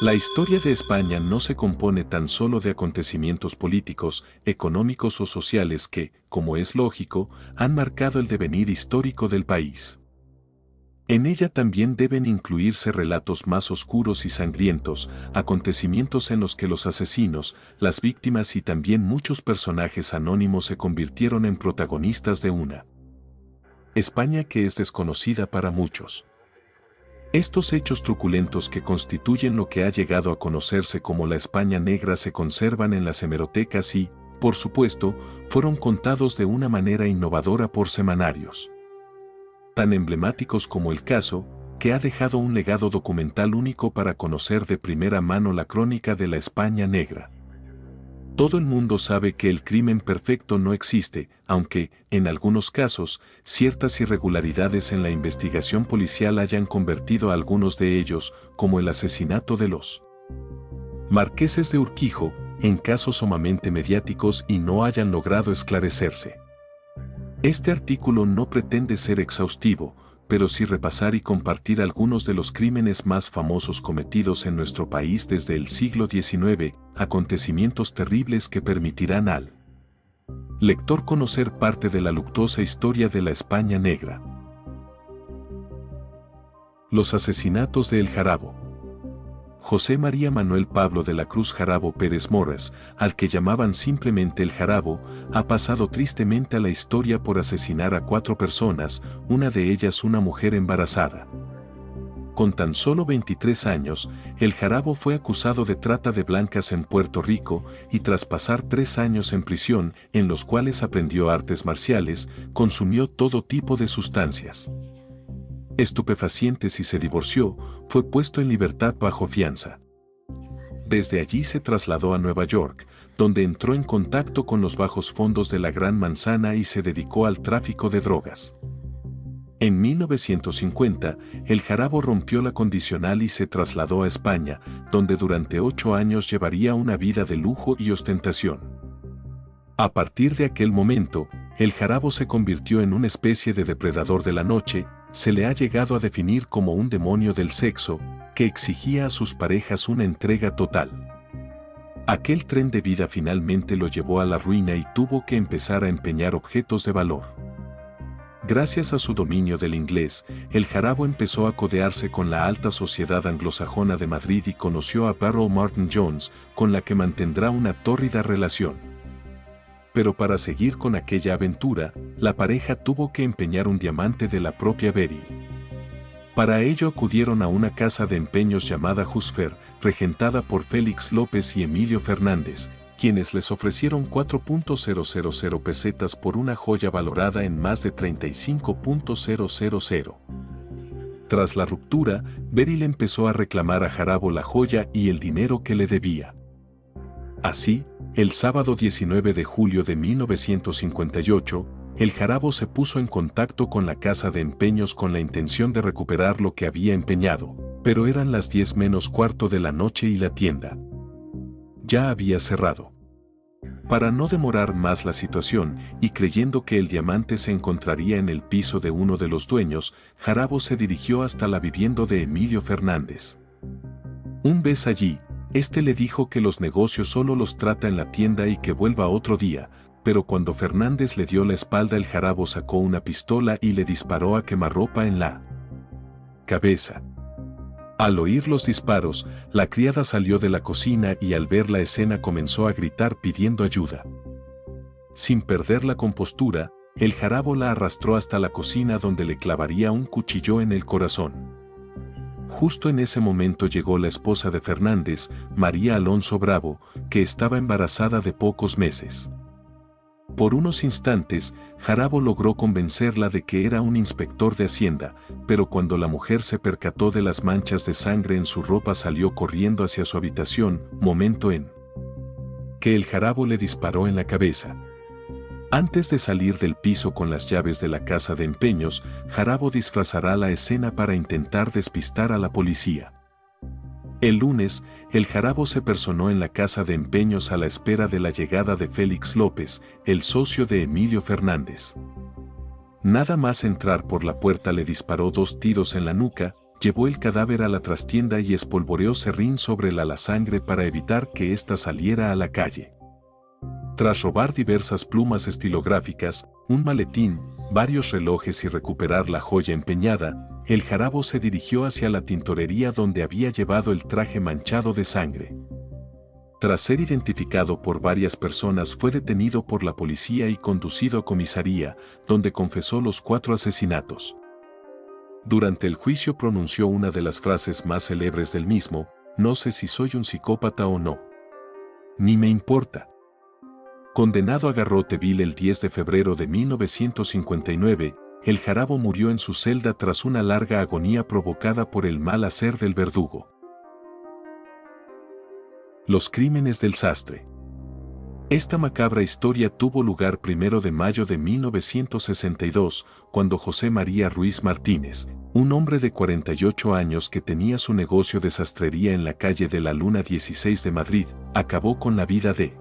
La historia de España no se compone tan solo de acontecimientos políticos, económicos o sociales que, como es lógico, han marcado el devenir histórico del país. En ella también deben incluirse relatos más oscuros y sangrientos, acontecimientos en los que los asesinos, las víctimas y también muchos personajes anónimos se convirtieron en protagonistas de una España que es desconocida para muchos. Estos hechos truculentos que constituyen lo que ha llegado a conocerse como la España negra se conservan en las hemerotecas y, por supuesto, fueron contados de una manera innovadora por semanarios tan emblemáticos como El Caso, que ha dejado un legado documental único para conocer de primera mano la crónica de la España negra. Todo el mundo sabe que el crimen perfecto no existe, aunque, en algunos casos, ciertas irregularidades en la investigación policial hayan convertido a algunos de ellos, como el asesinato de los marqueses de Urquijo, en casos sumamente mediáticos y no hayan logrado esclarecerse. Este artículo no pretende ser exhaustivo, pero sí repasar y compartir algunos de los crímenes más famosos cometidos en nuestro país desde el siglo XIX, acontecimientos terribles que permitirán al lector conocer parte de la luctuosa historia de la España negra. Los asesinatos de El Jarabo. José María Manuel Pablo de la Cruz Jarabo Pérez Moras, al que llamaban simplemente El Jarabo, ha pasado tristemente a la historia por asesinar a 4 personas, una de ellas una mujer embarazada. Con tan solo 23 años, El Jarabo fue acusado de trata de blancas en Puerto Rico y tras pasar 3 años en prisión, en los cuales aprendió artes marciales, consumió todo tipo de sustancias estupefacientes y se divorció, fue puesto en libertad bajo fianza. Desde allí se trasladó a Nueva York, donde entró en contacto con los bajos fondos de la Gran Manzana y se dedicó al tráfico de drogas. En 1950, El Jarabo rompió la condicional y se trasladó a España, donde durante 8 años llevaría una vida de lujo y ostentación. A partir de aquel momento, El Jarabo se convirtió en una especie de depredador de la noche. Se le ha llegado a definir como un demonio del sexo, que exigía a sus parejas una entrega total. Aquel tren de vida finalmente lo llevó a la ruina y tuvo que empezar a empeñar objetos de valor. Gracias a su dominio del inglés, El Jarabo empezó a codearse con la alta sociedad anglosajona de Madrid y conoció a Beryl Martin Jones, con la que mantendrá una tórrida relación. Pero para seguir con aquella aventura, la pareja tuvo que empeñar un diamante de la propia Beryl. Para ello acudieron a una casa de empeños llamada Husfer, regentada por Félix López y Emilio Fernández, quienes les ofrecieron 4.000 pesetas por una joya valorada en más de 35.000. Tras la ruptura, Beryl empezó a reclamar a Jarabo la joya y el dinero que le debía. Así, el sábado 19 de julio de 1958, El Jarabo se puso en contacto con la casa de empeños con la intención de recuperar lo que había empeñado, pero eran las 10 menos cuarto de la noche y la tienda ya había cerrado. Para no demorar más la situación, y creyendo que el diamante se encontraría en el piso de uno de los dueños, Jarabo se dirigió hasta la vivienda de Emilio Fernández. Un vez allí, este le dijo que los negocios solo los trata en la tienda y que vuelva otro día, pero cuando Fernández le dio la espalda El Jarabo sacó una pistola y le disparó a quemarropa en la cabeza. Al oír los disparos, la criada salió de la cocina y al ver la escena comenzó a gritar pidiendo ayuda. Sin perder la compostura, El Jarabo la arrastró hasta la cocina donde le clavaría un cuchillo en el corazón. Justo en ese momento llegó la esposa de Fernández, María Alonso Bravo, que estaba embarazada de pocos meses. Por unos instantes, Jarabo logró convencerla de que era un inspector de Hacienda, pero cuando la mujer se percató de las manchas de sangre en su ropa salió corriendo hacia su habitación, momento en que El Jarabo le disparó en la cabeza. Antes de salir del piso con las llaves de la casa de empeños, Jarabo disfrazará la escena para intentar despistar a la policía. El lunes, El Jarabo se personó en la casa de empeños a la espera de la llegada de Félix López, el socio de Emilio Fernández. Nada más entrar por la puerta le disparó 2 tiros en la nuca, llevó el cadáver a la trastienda y espolvoreó serrín sobre la sangre para evitar que ésta saliera a la calle. Tras robar diversas plumas estilográficas, un maletín, varios relojes y recuperar la joya empeñada, el jarabo se dirigió hacia la tintorería donde había llevado el traje manchado de sangre. Tras ser identificado por varias personas, fue detenido por la policía y conducido a comisaría, donde confesó los 4 asesinatos. Durante el juicio pronunció una de las frases más célebres del mismo: "No sé si soy un psicópata o no. Ni me importa". Condenado a garrote vil el 10 de febrero de 1959, el jarabo murió en su celda tras una larga agonía provocada por el mal hacer del verdugo. Los crímenes del sastre. Esta macabra historia tuvo lugar 1 de mayo de 1962, cuando José María Ruiz Martínez, un hombre de 48 años que tenía su negocio de sastrería en la calle de la Luna 16 de Madrid, acabó con la vida de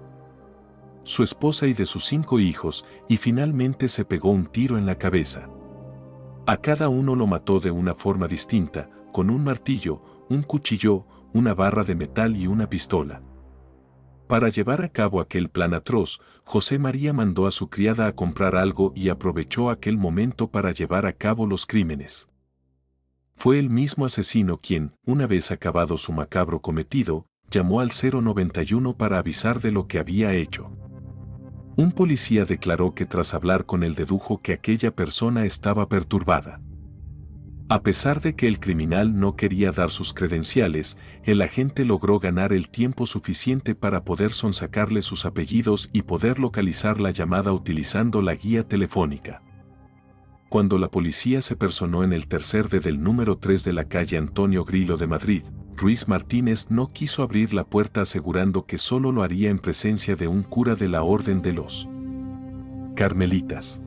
su esposa y de sus 5 hijos, y finalmente se pegó un tiro en la cabeza. A cada uno lo mató de una forma distinta, con un martillo, un cuchillo, una barra de metal y una pistola. Para llevar a cabo aquel plan atroz, José María mandó a su criada a comprar algo y aprovechó aquel momento para llevar a cabo los crímenes. Fue el mismo asesino quien, una vez acabado su macabro cometido, llamó al 091 para avisar de lo que había hecho. Un policía declaró que tras hablar con él dedujo que aquella persona estaba perturbada. A pesar de que el criminal no quería dar sus credenciales, el agente logró ganar el tiempo suficiente para poder sonsacarle sus apellidos y poder localizar la llamada utilizando la guía telefónica. Cuando la policía se personó en el tercer D del número 3 de la calle Antonio Grillo de Madrid, Ruiz Martínez no quiso abrir la puerta asegurando que solo lo haría en presencia de un cura de la Orden de los Carmelitas.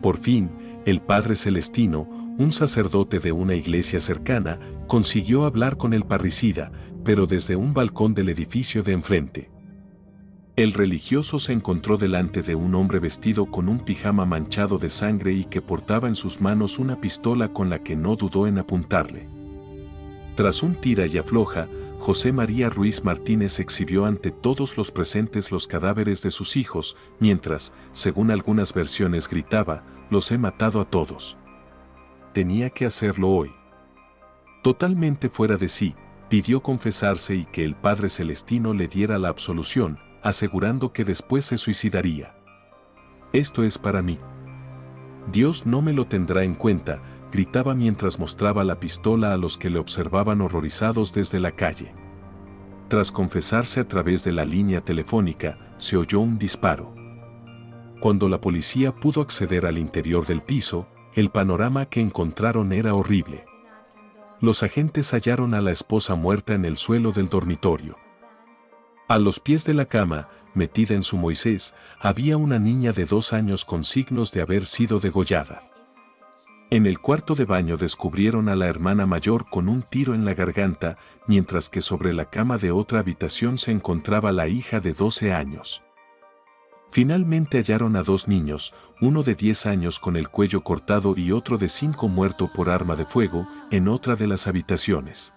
Por fin, el padre Celestino, un sacerdote de una iglesia cercana, consiguió hablar con el parricida, pero desde un balcón del edificio de enfrente. El religioso se encontró delante de un hombre vestido con un pijama manchado de sangre y que portaba en sus manos una pistola con la que no dudó en apuntarle. Tras un tira y afloja, José María Ruiz Martínez exhibió ante todos los presentes los cadáveres de sus hijos, mientras, según algunas versiones, gritaba: "Los he matado a todos. Tenía que hacerlo hoy". Totalmente fuera de sí, pidió confesarse y que el padre Celestino le diera la absolución, asegurando que después se suicidaría. "Esto es para mí. Dios no me lo tendrá en cuenta", gritaba mientras mostraba la pistola a los que le observaban horrorizados desde la calle. Tras confesarse a través de la línea telefónica, se oyó un disparo. Cuando la policía pudo acceder al interior del piso, el panorama que encontraron era horrible. Los agentes hallaron a la esposa muerta en el suelo del dormitorio. A los pies de la cama, metida en su Moisés, había una niña de 2 años con signos de haber sido degollada. En el cuarto de baño descubrieron a la hermana mayor con un tiro en la garganta, mientras que sobre la cama de otra habitación se encontraba la hija de 12 años. Finalmente hallaron a 2 niños, uno de 10 años con el cuello cortado y otro de 5 muerto por arma de fuego, en otra de las habitaciones.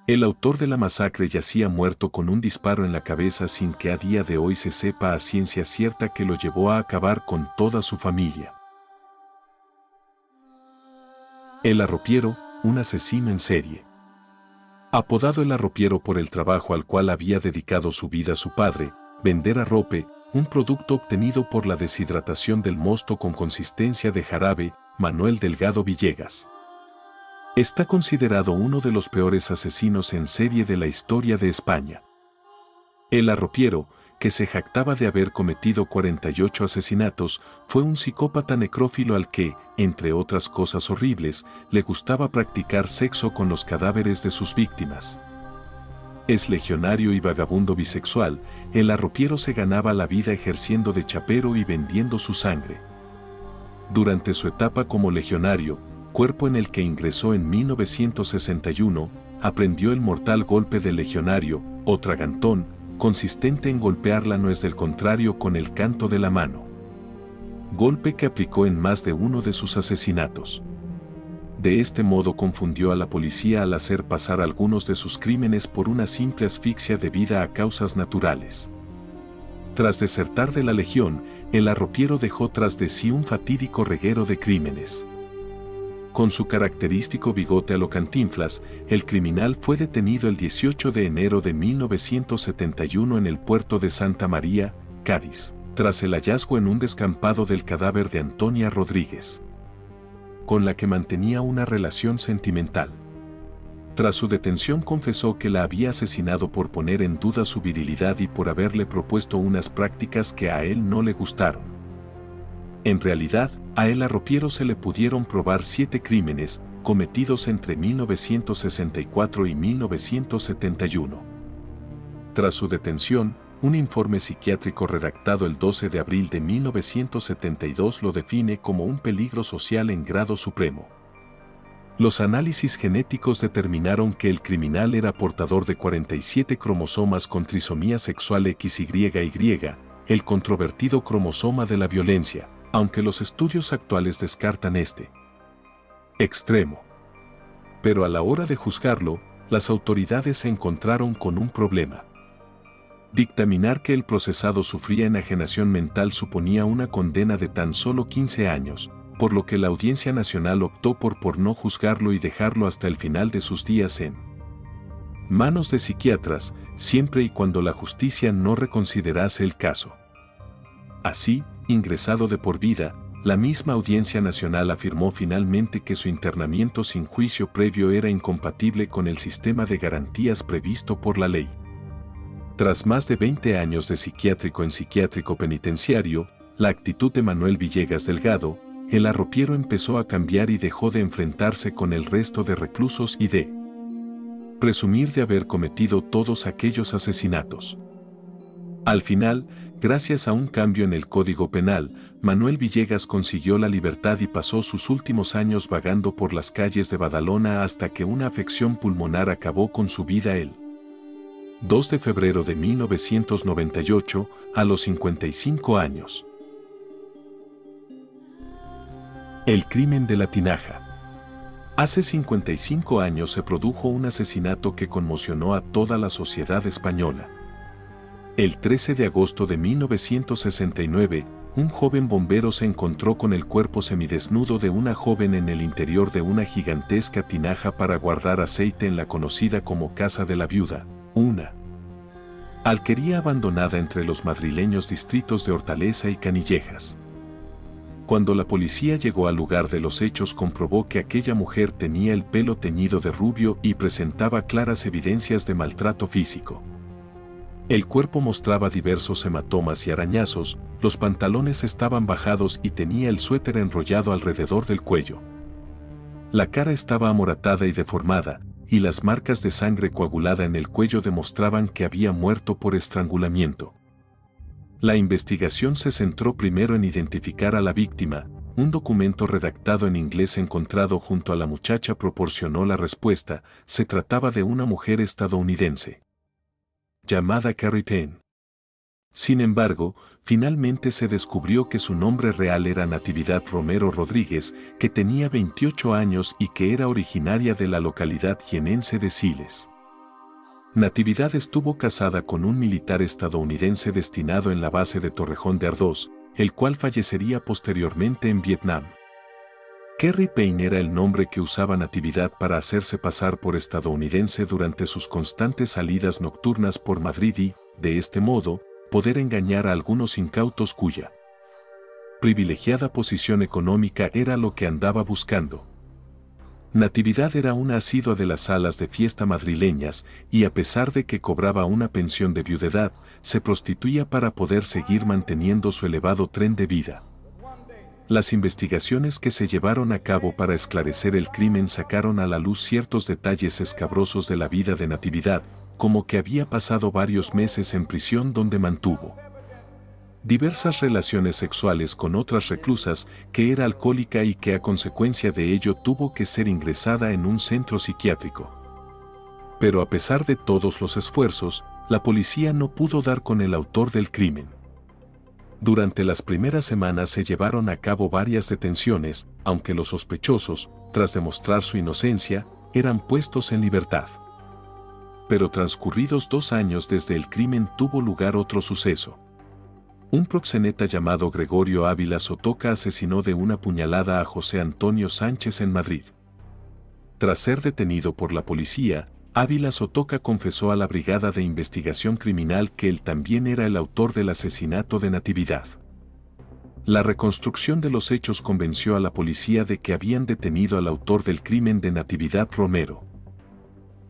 El autor de la masacre yacía muerto con un disparo en la cabeza sin que a día de hoy se sepa a ciencia cierta que lo llevó a acabar con toda su familia. El arropiero, un asesino en serie. Apodado el arropiero por el trabajo al cual había dedicado su vida su padre, vender arrope, un producto obtenido por la deshidratación del mosto con consistencia de jarabe, Manuel Delgado Villegas. Está considerado uno de los peores asesinos en serie de la historia de España. El arropiero, que se jactaba de haber cometido 48 asesinatos, fue un psicópata necrófilo al que, entre otras cosas horribles, le gustaba practicar sexo con los cadáveres de sus víctimas. Es legionario y vagabundo bisexual, el arropiero se ganaba la vida ejerciendo de chapero y vendiendo su sangre. Durante su etapa como legionario, cuerpo en el que ingresó en 1961, aprendió el mortal golpe del legionario, o tragantón, consistente en golpear la nuez del contrario con el canto de la mano. Golpe que aplicó en más de uno de sus asesinatos. De este modo confundió a la policía al hacer pasar algunos de sus crímenes por una simple asfixia debida a causas naturales. Tras desertar de la Legión, el arropiero dejó tras de sí un fatídico reguero de crímenes. Con su característico bigote a lo Cantinflas, el criminal fue detenido el 18 de enero de 1971 en el puerto de Santa María, Cádiz, tras el hallazgo en un descampado del cadáver de Antonia Rodríguez, con la que mantenía una relación sentimental. Tras su detención confesó que la había asesinado por poner en duda su virilidad y por haberle propuesto unas prácticas que a él no le gustaron. En realidad, a el arropiero se le pudieron probar 7 crímenes, cometidos entre 1964 y 1971. Tras su detención, un informe psiquiátrico redactado el 12 de abril de 1972 lo define como un peligro social en grado supremo. Los análisis genéticos determinaron que el criminal era portador de 47 cromosomas con trisomía sexual XYY, el controvertido cromosoma de la violencia, aunque los estudios actuales descartan este extremo. Pero a la hora de juzgarlo, las autoridades se encontraron con un problema. Dictaminar que el procesado sufría enajenación mental suponía una condena de tan solo 15 años, por lo que la Audiencia Nacional optó por no juzgarlo y dejarlo hasta el final de sus días en manos de psiquiatras, siempre y cuando la justicia no reconsiderase el caso. Así, ingresado de por vida, la misma Audiencia Nacional afirmó finalmente que su internamiento sin juicio previo era incompatible con el sistema de garantías previsto por la ley. Tras más de 20 años de psiquiátrico en psiquiátrico penitenciario, la actitud de Manuel Villegas Delgado, el arropiero empezó a cambiar y dejó de enfrentarse con el resto de reclusos y de presumir de haber cometido todos aquellos asesinatos. Al final, gracias a un cambio en el Código Penal, Manuel Villegas consiguió la libertad y pasó sus últimos años vagando por las calles de Badalona hasta que una afección pulmonar acabó con su vida el 2 de febrero de 1998, a los 55 años. El crimen de la tinaja. Hace 55 años se produjo un asesinato que conmocionó a toda la sociedad española. El 13 de agosto de 1969, un joven bombero se encontró con el cuerpo semidesnudo de una joven en el interior de una gigantesca tinaja para guardar aceite en la conocida como Casa de la Viuda, una alquería abandonada entre los madrileños distritos de Hortaleza y Canillejas. Cuando la policía llegó al lugar de los hechos comprobó que aquella mujer tenía el pelo teñido de rubio y presentaba claras evidencias de maltrato físico. El cuerpo mostraba diversos hematomas y arañazos, los pantalones estaban bajados y tenía el suéter enrollado alrededor del cuello. La cara estaba amoratada y deformada, y las marcas de sangre coagulada en el cuello demostraban que había muerto por estrangulamiento. La investigación se centró primero en identificar a la víctima. Un documento redactado en inglés encontrado junto a la muchacha proporcionó la respuesta. Se trataba de una mujer estadounidense llamada Carrie Penn. Sin embargo, finalmente se descubrió que su nombre real era Natividad Romero Rodríguez, que tenía 28 años y que era originaria de la localidad jienense de Siles. Natividad estuvo casada con un militar estadounidense destinado en la base de Torrejón de Ardoz, el cual fallecería posteriormente en Vietnam. Carrie Penn era el nombre que usaba Natividad para hacerse pasar por estadounidense durante sus constantes salidas nocturnas por Madrid y, de este modo, poder engañar a algunos incautos cuya privilegiada posición económica era lo que andaba buscando. Natividad era una asidua de las salas de fiesta madrileñas y a pesar de que cobraba una pensión de viudedad, se prostituía para poder seguir manteniendo su elevado tren de vida. Las investigaciones que se llevaron a cabo para esclarecer el crimen sacaron a la luz ciertos detalles escabrosos de la vida de Natividad, como que había pasado varios meses en prisión donde mantuvo diversas relaciones sexuales con otras reclusas, que era alcohólica y que a consecuencia de ello tuvo que ser ingresada en un centro psiquiátrico. Pero a pesar de todos los esfuerzos, la policía no pudo dar con el autor del crimen. Durante las primeras semanas se llevaron a cabo varias detenciones, aunque los sospechosos, tras demostrar su inocencia, eran puestos en libertad. Pero transcurridos 2 años desde el crimen tuvo lugar otro suceso. Un proxeneta llamado Gregorio Ávila Sotoca asesinó de una puñalada a José Antonio Sánchez en Madrid. Tras ser detenido por la policía, Ávila Sotoca confesó a la Brigada de Investigación Criminal que él también era el autor del asesinato de Natividad. La reconstrucción de los hechos convenció a la policía de que habían detenido al autor del crimen de Natividad Romero.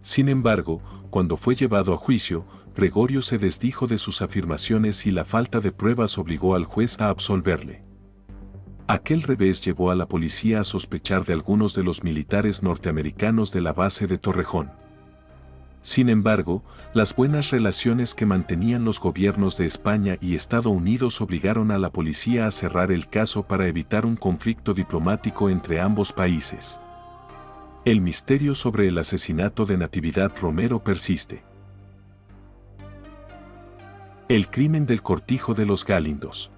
Sin embargo, cuando fue llevado a juicio, Gregorio se desdijo de sus afirmaciones y la falta de pruebas obligó al juez a absolverle. Aquel revés llevó a la policía a sospechar de algunos de los militares norteamericanos de la base de Torrejón. Sin embargo, las buenas relaciones que mantenían los gobiernos de España y Estados Unidos obligaron a la policía a cerrar el caso para evitar un conflicto diplomático entre ambos países. El misterio sobre el asesinato de Natividad Romero persiste. El crimen del Cortijo de los Galindos.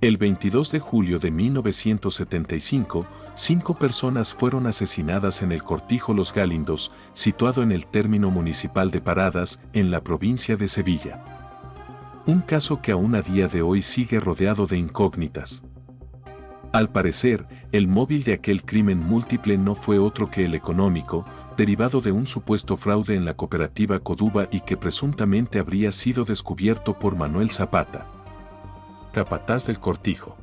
El 22 de julio de 1975, 5 personas fueron asesinadas en el Cortijo Los Galindos, situado en el término municipal de Paradas, en la provincia de Sevilla. Un caso que aún a día de hoy sigue rodeado de incógnitas. Al parecer, el móvil de aquel crimen múltiple no fue otro que el económico, derivado de un supuesto fraude en la cooperativa Coduba y que presuntamente habría sido descubierto por Manuel Zapata, capataz del Cortijo.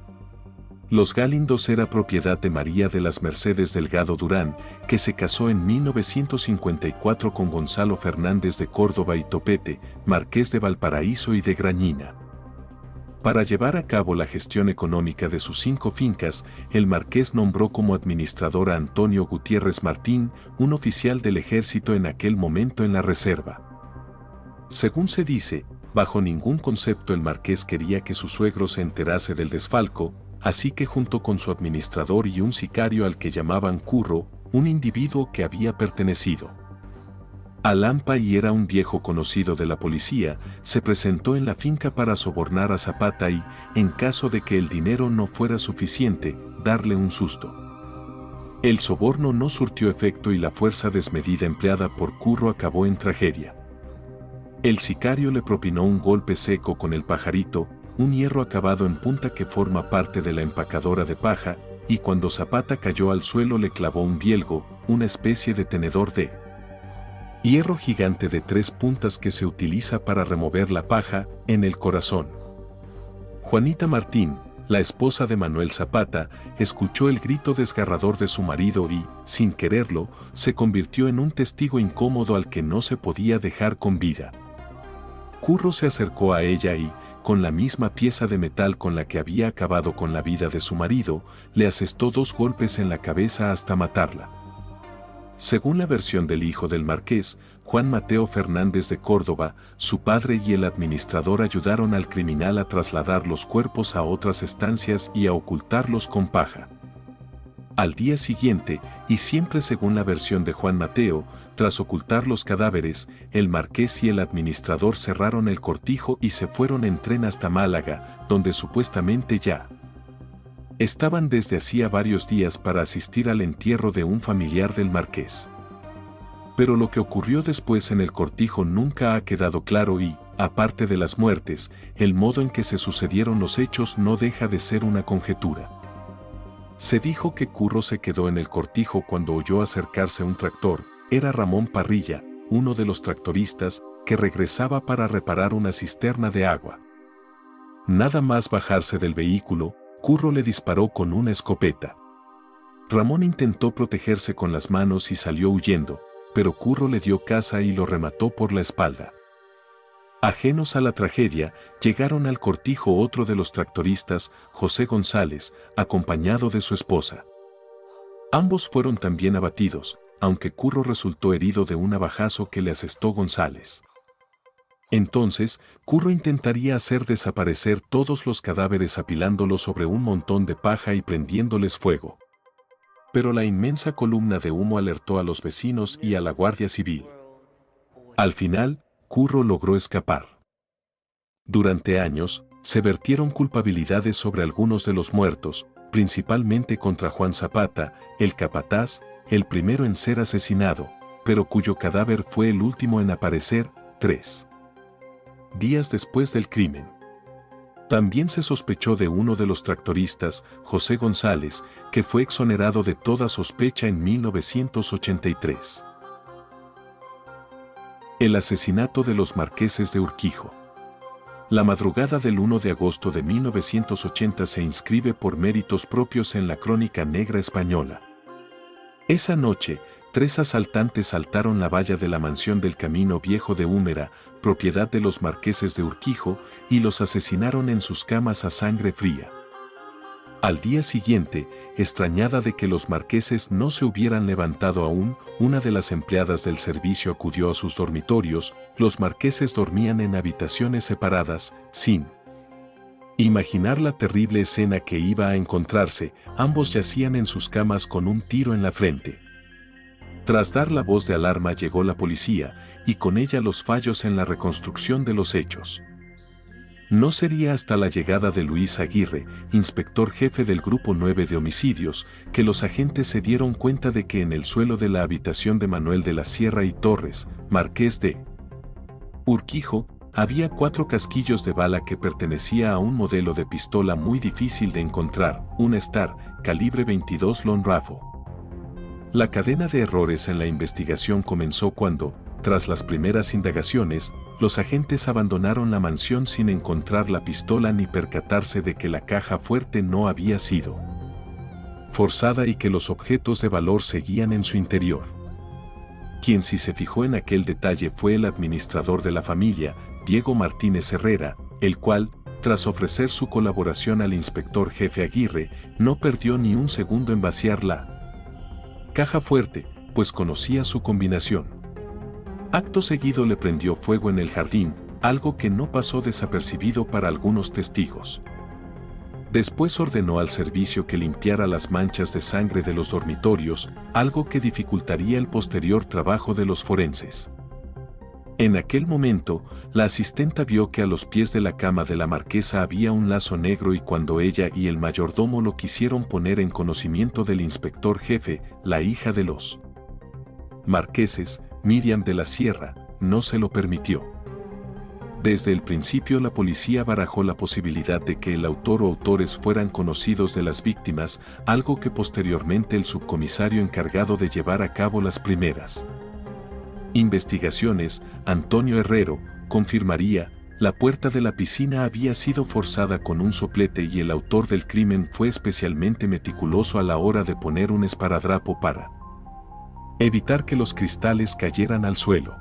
Los Galindos era propiedad de María de las Mercedes Delgado Durán, que se casó en 1954 con Gonzalo Fernández de Córdoba y Topete, marqués de Valparaíso y de Grañina. Para llevar a cabo la gestión económica de sus 5 fincas, el marqués nombró como administrador a Antonio Gutiérrez Martín, un oficial del ejército en aquel momento en la reserva. Según se dice, bajo ningún concepto el marqués quería que su suegro se enterase del desfalco, así que junto con su administrador y un sicario al que llamaban Curro, un individuo que había pertenecido a Lampa y era un viejo conocido de la policía, se presentó en la finca para sobornar a Zapata y, en caso de que el dinero no fuera suficiente, darle un susto. El soborno no surtió efecto y la fuerza desmedida empleada por Curro acabó en tragedia. El sicario le propinó un golpe seco con el pajarito, un hierro acabado en punta que forma parte de la empacadora de paja, y cuando Zapata cayó al suelo le clavó un bielgo, una especie de tenedor de hierro gigante de 3 puntas que se utiliza para remover la paja, en el corazón. Juanita Martín, la esposa de Manuel Zapata, escuchó el grito desgarrador de su marido y, sin quererlo, se convirtió en un testigo incómodo al que no se podía dejar con vida. Curro se acercó a ella y, con la misma pieza de metal con la que había acabado con la vida de su marido, le asestó 2 golpes en la cabeza hasta matarla. Según la versión del hijo del marqués, Juan Mateo Fernández de Córdoba, su padre y el administrador ayudaron al criminal a trasladar los cuerpos a otras estancias y a ocultarlos con paja. Al día siguiente, y siempre según la versión de Juan Mateo, tras ocultar los cadáveres, el marqués y el administrador cerraron el cortijo y se fueron en tren hasta Málaga, donde supuestamente ya estaban desde hacía varios días para asistir al entierro de un familiar del marqués. Pero lo que ocurrió después en el cortijo nunca ha quedado claro y, aparte de las muertes, el modo en que se sucedieron los hechos no deja de ser una conjetura. Se dijo que Curro se quedó en el cortijo cuando oyó acercarse un tractor, era Ramón Parrilla, uno de los tractoristas, que regresaba para reparar una cisterna de agua. Nada más bajarse del vehículo, Curro le disparó con una escopeta. Ramón intentó protegerse con las manos y salió huyendo, pero Curro le dio caza y lo remató por la espalda. Ajenos a la tragedia, llegaron al cortijo otro de los tractoristas, José González, acompañado de su esposa. Ambos fueron también abatidos, aunque Curro resultó herido de un navajazo que le asestó González. Entonces, Curro intentaría hacer desaparecer todos los cadáveres apilándolos sobre un montón de paja y prendiéndoles fuego. Pero la inmensa columna de humo alertó a los vecinos y a la Guardia Civil. Al final, Curro logró escapar. Durante años, se vertieron culpabilidades sobre algunos de los muertos, principalmente contra Juan Zapata, el capataz, el primero en ser asesinado, pero cuyo cadáver fue el último en aparecer, 3 días después del crimen. También se sospechó de uno de los tractoristas, José González, que fue exonerado de toda sospecha en 1983. El asesinato de los marqueses de Urquijo. La madrugada del 1 de agosto de 1980 se inscribe por méritos propios en la crónica negra española. Esa noche, 3 asaltantes saltaron la valla de la mansión del Camino Viejo de Húmera, propiedad de los marqueses de Urquijo, y los asesinaron en sus camas a sangre fría. Al día siguiente, extrañada de que los marqueses no se hubieran levantado aún, una de las empleadas del servicio acudió a sus dormitorios. Los marqueses dormían en habitaciones separadas, sin imaginar la terrible escena que iba a encontrarse. Ambos yacían en sus camas con un tiro en la frente. Tras dar la voz de alarma llegó la policía, y con ella los fallos en la reconstrucción de los hechos. No sería hasta la llegada de Luis Aguirre, inspector jefe del Grupo 9 de Homicidios, que los agentes se dieron cuenta de que en el suelo de la habitación de Manuel de la Sierra y Torres, marqués de Urquijo, había 4 casquillos de bala que pertenecía a un modelo de pistola muy difícil de encontrar, un Star, calibre 22 Long Rifle. La cadena de errores en la investigación comenzó cuando, tras las primeras indagaciones, los agentes abandonaron la mansión sin encontrar la pistola ni percatarse de que la caja fuerte no había sido forzada y que los objetos de valor seguían en su interior. Quien sí se fijó en aquel detalle fue el administrador de la familia, Diego Martínez Herrera, el cual, tras ofrecer su colaboración al inspector jefe Aguirre, no perdió ni un segundo en vaciar la caja fuerte, pues conocía su combinación. Acto seguido le prendió fuego en el jardín, algo que no pasó desapercibido para algunos testigos. Después ordenó al servicio que limpiara las manchas de sangre de los dormitorios, algo que dificultaría el posterior trabajo de los forenses. En aquel momento, la asistenta vio que a los pies de la cama de la marquesa había un lazo negro y cuando ella y el mayordomo lo quisieron poner en conocimiento del inspector jefe, la hija de los marqueses, Miriam de la Sierra, no se lo permitió. Desde el principio la policía barajó la posibilidad de que el autor o autores fueran conocidos de las víctimas, algo que posteriormente el subcomisario encargado de llevar a cabo las primeras investigaciones, Antonio Herrero, confirmaría: la puerta de la piscina había sido forzada con un soplete y el autor del crimen fue especialmente meticuloso a la hora de poner un esparadrapo para evitar que los cristales cayeran al suelo.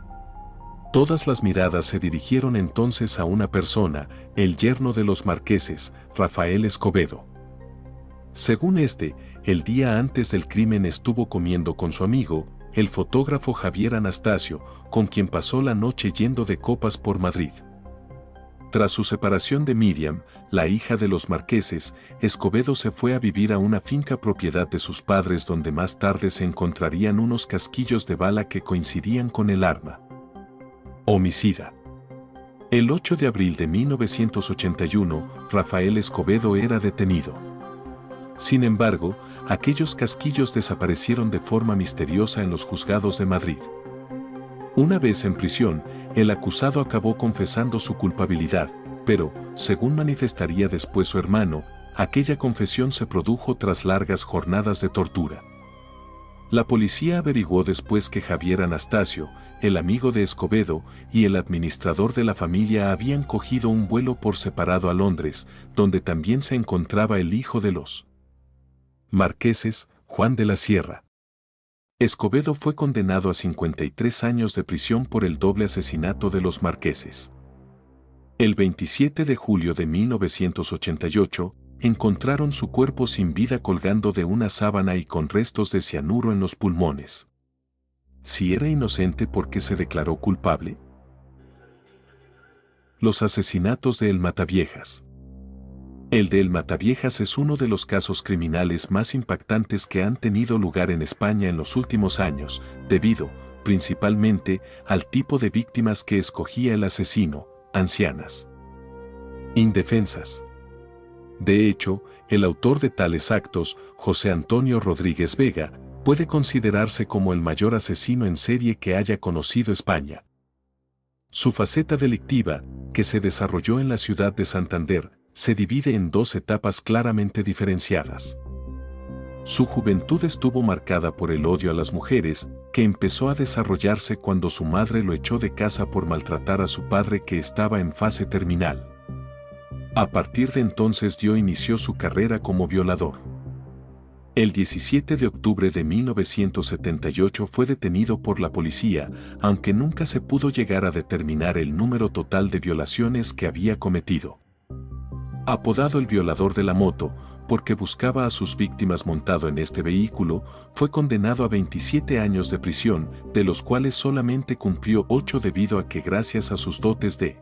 Todas las miradas se dirigieron entonces a una persona, el yerno de los marqueses, Rafael Escobedo. Según este, el día antes del crimen estuvo comiendo con su amigo, el fotógrafo Javier Anastasio, con quien pasó la noche yendo de copas por Madrid. Tras su separación de Miriam, la hija de los marqueses, Escobedo se fue a vivir a una finca propiedad de sus padres donde más tarde se encontrarían unos casquillos de bala que coincidían con el arma homicida. El 8 de abril de 1981, Rafael Escobedo era detenido. Sin embargo, aquellos casquillos desaparecieron de forma misteriosa en los juzgados de Madrid. Una vez en prisión, el acusado acabó confesando su culpabilidad, pero, según manifestaría después su hermano, aquella confesión se produjo tras largas jornadas de tortura. La policía averiguó después que Javier Anastasio, el amigo de Escobedo, y el administrador de la familia habían cogido un vuelo por separado a Londres, donde también se encontraba el hijo de los marqueses, Juan de la Sierra. Escobedo fue condenado a 53 años de prisión por el doble asesinato de los marqueses. El 27 de julio de 1988, encontraron su cuerpo sin vida colgando de una sábana y con restos de cianuro en los pulmones. Si era inocente, ¿por qué se declaró culpable? Los asesinatos de El Mataviejas. El de El Mataviejas es uno de los casos criminales más impactantes que han tenido lugar en España en los últimos años, debido, principalmente, al tipo de víctimas que escogía el asesino: ancianas, indefensas, De hecho, el autor de tales actos, José Antonio Rodríguez Vega, puede considerarse como el mayor asesino en serie que haya conocido España. Su faceta delictiva, que se desarrolló en la ciudad de Santander, se divide en dos etapas claramente diferenciadas. Su juventud estuvo marcada por el odio a las mujeres, que empezó a desarrollarse cuando su madre lo echó de casa por maltratar a su padre que estaba en fase terminal. A partir de entonces inició su carrera como violador. El 17 de octubre de 1978 fue detenido por la policía, aunque nunca se pudo llegar a determinar el número total de violaciones que había cometido. Apodado el violador de la moto, porque buscaba a sus víctimas montado en este vehículo, fue condenado a 27 años de prisión, de los cuales solamente cumplió 8 debido a que gracias a sus dotes de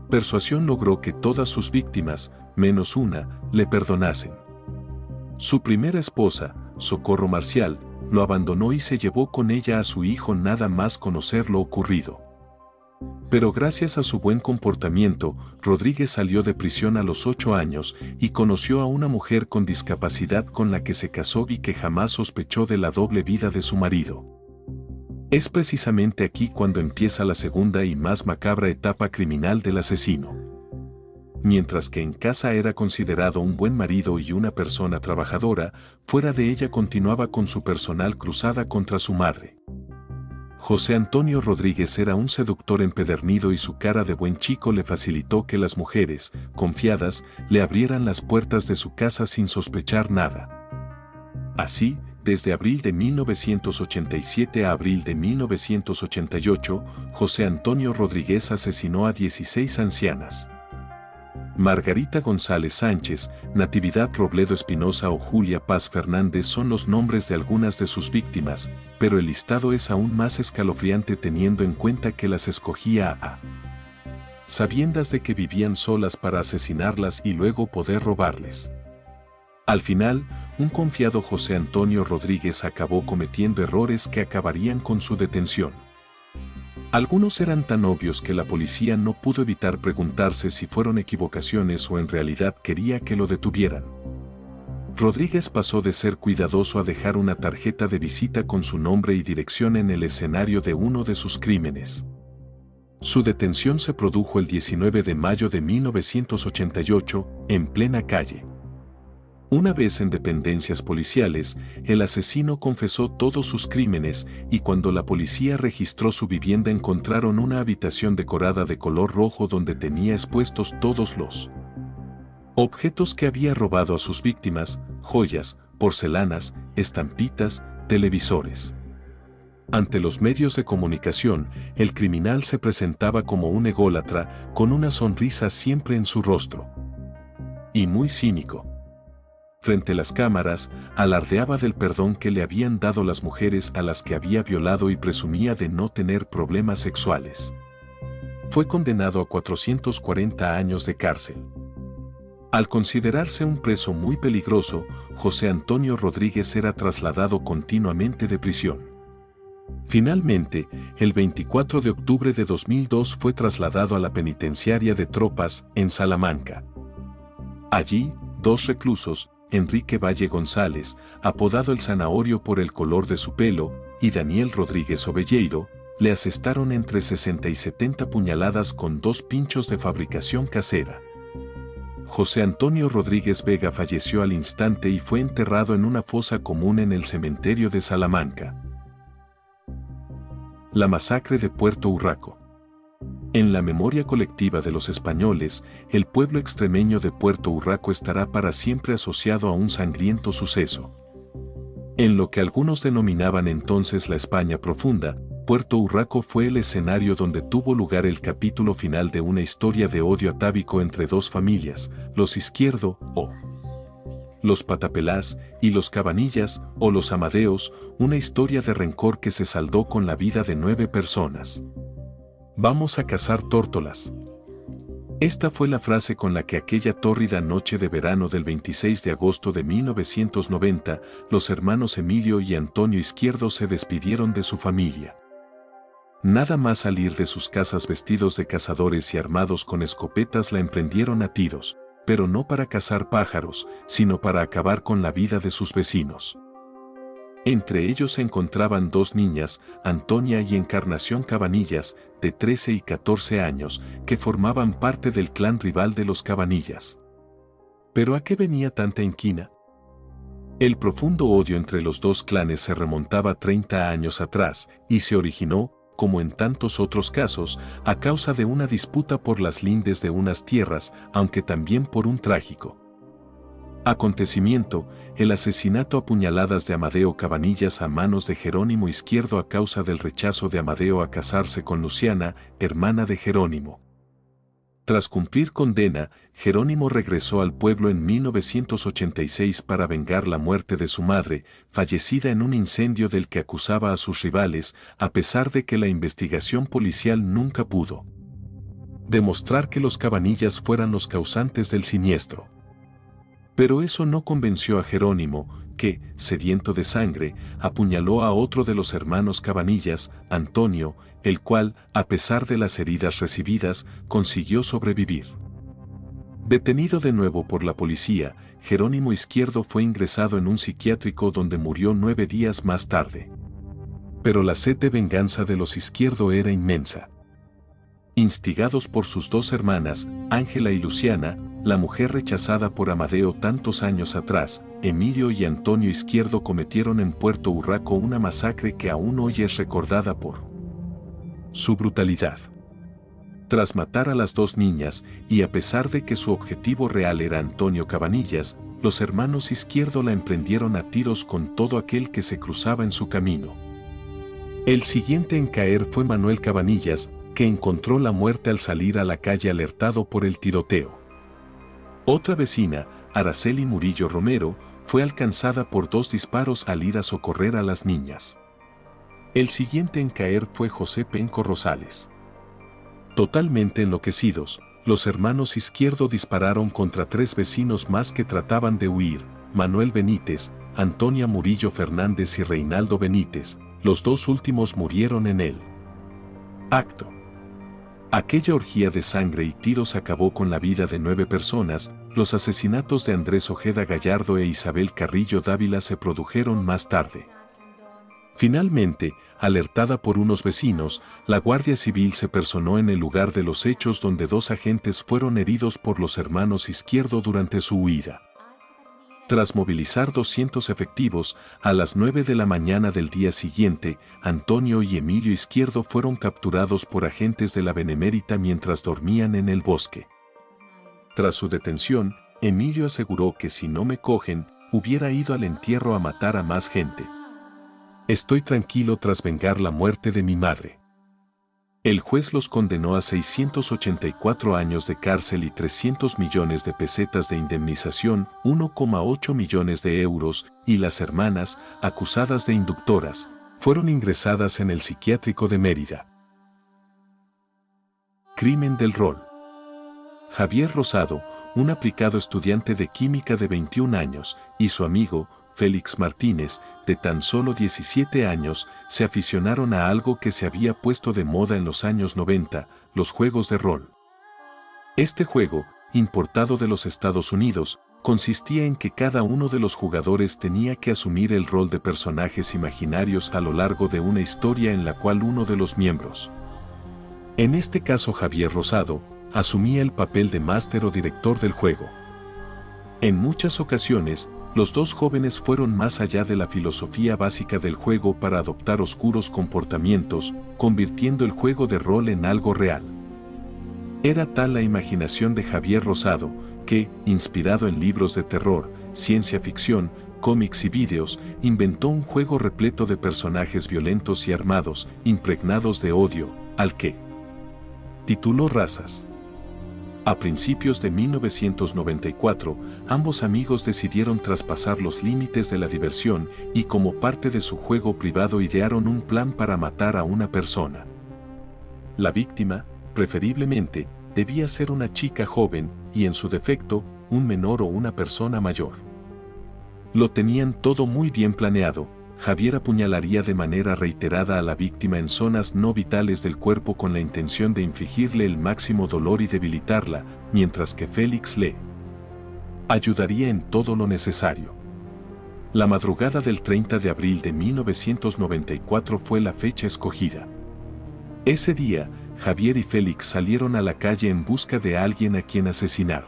persuasión logró que todas sus víctimas, menos una, le perdonasen. Su primera esposa, Socorro Marcial, lo abandonó y se llevó con ella a su hijo nada más conocer lo ocurrido. Pero gracias a su buen comportamiento, Rodríguez salió de prisión a los 8 años y conoció a una mujer con discapacidad con la que se casó y que jamás sospechó de la doble vida de su marido. Es precisamente aquí cuando empieza la segunda y más macabra etapa criminal del asesino. Mientras que en casa era considerado un buen marido y una persona trabajadora, fuera de ella continuaba con su personal cruzada contra su madre. José Antonio Rodríguez era un seductor empedernido y su cara de buen chico le facilitó que las mujeres, confiadas, le abrieran las puertas de su casa sin sospechar nada. Así, desde abril de 1987 a abril de 1988, José Antonio Rodríguez asesinó a 16 ancianas. Margarita González Sánchez, Natividad Robledo Espinosa o Julia Paz Fernández son los nombres de algunas de sus víctimas, pero el listado es aún más escalofriante teniendo en cuenta que las escogía a sabiendas de que vivían solas para asesinarlas y luego poder robarles. Al final, un confiado José Antonio Rodríguez acabó cometiendo errores que acabarían con su detención. Algunos eran tan obvios que la policía no pudo evitar preguntarse si fueron equivocaciones o en realidad quería que lo detuvieran. Rodríguez pasó de ser cuidadoso a dejar una tarjeta de visita con su nombre y dirección en el escenario de uno de sus crímenes. Su detención se produjo el 19 de mayo de 1988, en plena calle. Una vez en dependencias policiales, el asesino confesó todos sus crímenes y cuando la policía registró su vivienda encontraron una habitación decorada de color rojo donde tenía expuestos todos los objetos que había robado a sus víctimas, joyas, porcelanas, estampitas, televisores. Ante los medios de comunicación, el criminal se presentaba como un ególatra, con una sonrisa siempre en su rostro. Y muy cínico. Frente a las cámaras, alardeaba del perdón que le habían dado las mujeres a las que había violado y presumía de no tener problemas sexuales. Fue condenado a 440 años de cárcel. Al considerarse un preso muy peligroso, José Antonio Rodríguez era trasladado continuamente de prisión. Finalmente, el 24 de octubre de 2002 fue trasladado a la penitenciaria de tropas, en Salamanca. Allí, dos reclusos, Enrique Valle González, apodado el Zanahorio por el color de su pelo, y Daniel Rodríguez Ovelleiro, le asestaron entre 60 y 70 puñaladas con 2 pinchos de fabricación casera. José Antonio Rodríguez Vega falleció al instante y fue enterrado en una fosa común en el cementerio de Salamanca. La masacre de Puerto Urraco. En la memoria colectiva de los españoles, el pueblo extremeño de Puerto Urraco estará para siempre asociado a un sangriento suceso. En lo que algunos denominaban entonces la España profunda, Puerto Urraco fue el escenario donde tuvo lugar el capítulo final de una historia de odio atávico entre dos familias, los Izquierdo, o los Patapelás, y los Cabanillas, o los Amadeos, una historia de rencor que se saldó con la vida de 9 personas. Vamos a cazar tórtolas. Esta fue la frase con la que aquella tórrida noche de verano del 26 de agosto de 1990, los hermanos Emilio y Antonio Izquierdo se despidieron de su familia. Nada más salir de sus casas vestidos de cazadores y armados con escopetas la emprendieron a tiros, pero no para cazar pájaros, sino para acabar con la vida de sus vecinos. Entre ellos se encontraban dos niñas, Antonia y Encarnación Cabanillas, de 13 y 14 años, que formaban parte del clan rival de los Cabanillas. ¿Pero a qué venía tanta inquina? El profundo odio entre los dos clanes se remontaba 30 años atrás y se originó, como en tantos otros casos, a causa de una disputa por las lindes de unas tierras, aunque también por un trágico acontecimiento, el asesinato a puñaladas de Amadeo Cabanillas a manos de Jerónimo Izquierdo a causa del rechazo de Amadeo a casarse con Luciana, hermana de Jerónimo. Tras cumplir condena, Jerónimo regresó al pueblo en 1986 para vengar la muerte de su madre, fallecida en un incendio del que acusaba a sus rivales, a pesar de que la investigación policial nunca pudo demostrar que los Cabanillas fueran los causantes del siniestro. Pero eso no convenció a Jerónimo, que, sediento de sangre, apuñaló a otro de los hermanos Cabanillas, Antonio, el cual, a pesar de las heridas recibidas, consiguió sobrevivir. Detenido de nuevo por la policía, Jerónimo Izquierdo fue ingresado en un psiquiátrico donde murió 9 días más tarde. Pero la sed de venganza de los Izquierdo era inmensa. Instigados por sus dos hermanas, Ángela y Luciana, la mujer rechazada por Amadeo tantos años atrás, Emilio y Antonio Izquierdo cometieron en Puerto Urraco una masacre que aún hoy es recordada por su brutalidad. Tras matar a las dos niñas, y a pesar de que su objetivo real era Antonio Cabanillas, los hermanos Izquierdo la emprendieron a tiros con todo aquel que se cruzaba en su camino. El siguiente en caer fue Manuel Cabanillas, que encontró la muerte al salir a la calle alertado por el tiroteo. Otra vecina, Araceli Murillo Romero, fue alcanzada por 2 disparos al ir a socorrer a las niñas. El siguiente en caer fue José Penco Rosales. Totalmente enloquecidos, los hermanos Izquierdo dispararon contra 3 vecinos más que trataban de huir, Manuel Benítez, Antonia Murillo Fernández y Reinaldo Benítez, los 2 últimos murieron en el acto. Aquella orgía de sangre y tiros acabó con la vida de 9 personas. Los asesinatos de Andrés Ojeda Gallardo e Isabel Carrillo Dávila se produjeron más tarde. Finalmente, alertada por unos vecinos, la Guardia Civil se personó en el lugar de los hechos donde 2 agentes fueron heridos por los hermanos Izquierdo durante su huida. Tras movilizar 200 efectivos, a las 9 de la mañana del día siguiente, Antonio y Emilio Izquierdo fueron capturados por agentes de la Benemérita mientras dormían en el bosque. Tras su detención, Emilio aseguró que si no me cogen, hubiera ido al entierro a matar a más gente. Estoy tranquilo tras vengar la muerte de mi madre. El juez los condenó a 684 años de cárcel y 300 millones de pesetas de indemnización, 1,8 millones de euros, y las hermanas, acusadas de inductoras, fueron ingresadas en el psiquiátrico de Mérida. Crimen del rol. Javier Rosado, un aplicado estudiante de química de 21 años, y su amigo, Félix Martínez, de tan solo 17 años, se aficionaron a algo que se había puesto de moda en los años 90, los juegos de rol. Este juego, importado de los Estados Unidos, consistía en que cada uno de los jugadores tenía que asumir el rol de personajes imaginarios a lo largo de una historia en la cual uno de los miembros, en este caso Javier Rosado, asumía el papel de máster o director del juego. En muchas ocasiones, los 2 jóvenes fueron más allá de la filosofía básica del juego para adoptar oscuros comportamientos, convirtiendo el juego de rol en algo real. Era tal la imaginación de Javier Rosado, que, inspirado en libros de terror, ciencia ficción, cómics y vídeos, inventó un juego repleto de personajes violentos y armados, impregnados de odio, al que tituló Razas. A principios de 1994, ambos amigos decidieron traspasar los límites de la diversión y como parte de su juego privado idearon un plan para matar a una persona. La víctima, preferiblemente, debía ser una chica joven y en su defecto, un menor o una persona mayor. Lo tenían todo muy bien planeado. Javier apuñalaría de manera reiterada a la víctima en zonas no vitales del cuerpo con la intención de infligirle el máximo dolor y debilitarla, mientras que Félix le Ayudaría en todo lo necesario. La madrugada del 30 de abril de 1994 fue la fecha escogida. Ese día, Javier y Félix salieron a la calle en busca de alguien a quien asesinar.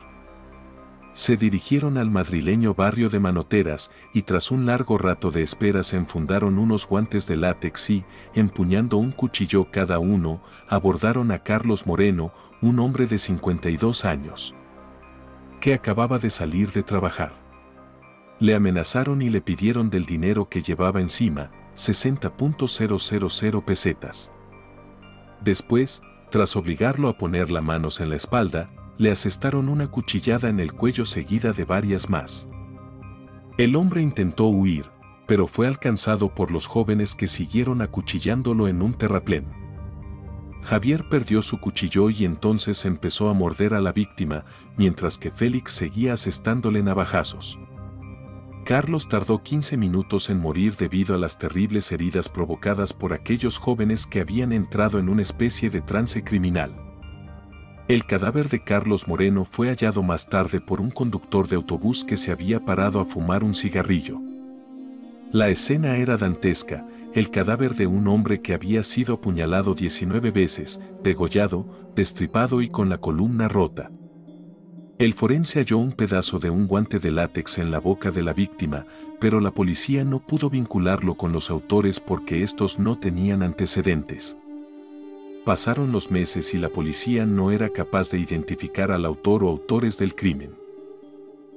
Se dirigieron al madrileño barrio de Manoteras y tras un largo rato de espera se enfundaron unos guantes de látex y, empuñando un cuchillo cada uno, abordaron a Carlos Moreno, un hombre de 52 años, que acababa de salir de trabajar. Le amenazaron y le pidieron del dinero que llevaba encima, 60.000 pesetas. Después, tras obligarlo a poner las manos en la espalda, le asestaron una cuchillada en el cuello seguida de varias más. El hombre intentó huir, pero fue alcanzado por los jóvenes que siguieron acuchillándolo en un terraplén. Javier perdió su cuchillo y entonces empezó a morder a la víctima, mientras que Félix seguía asestándole navajazos. Carlos tardó 15 minutos en morir debido a las terribles heridas provocadas por aquellos jóvenes que habían entrado en una especie de trance criminal. El cadáver de Carlos Moreno fue hallado más tarde por un conductor de autobús que se había parado a fumar un cigarrillo. La escena era dantesca, el cadáver de un hombre que había sido apuñalado 19 veces, degollado, destripado y con la columna rota. El forense halló un pedazo de un guante de látex en la boca de la víctima, pero la policía no pudo vincularlo con los autores porque estos no tenían antecedentes. Pasaron los meses y la policía no era capaz de identificar al autor o autores del crimen.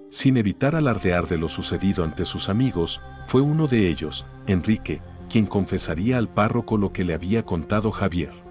Sin evitar alardear de lo sucedido ante sus amigos, fue uno de ellos, Enrique, quien confesaría al párroco lo que le había contado Javier.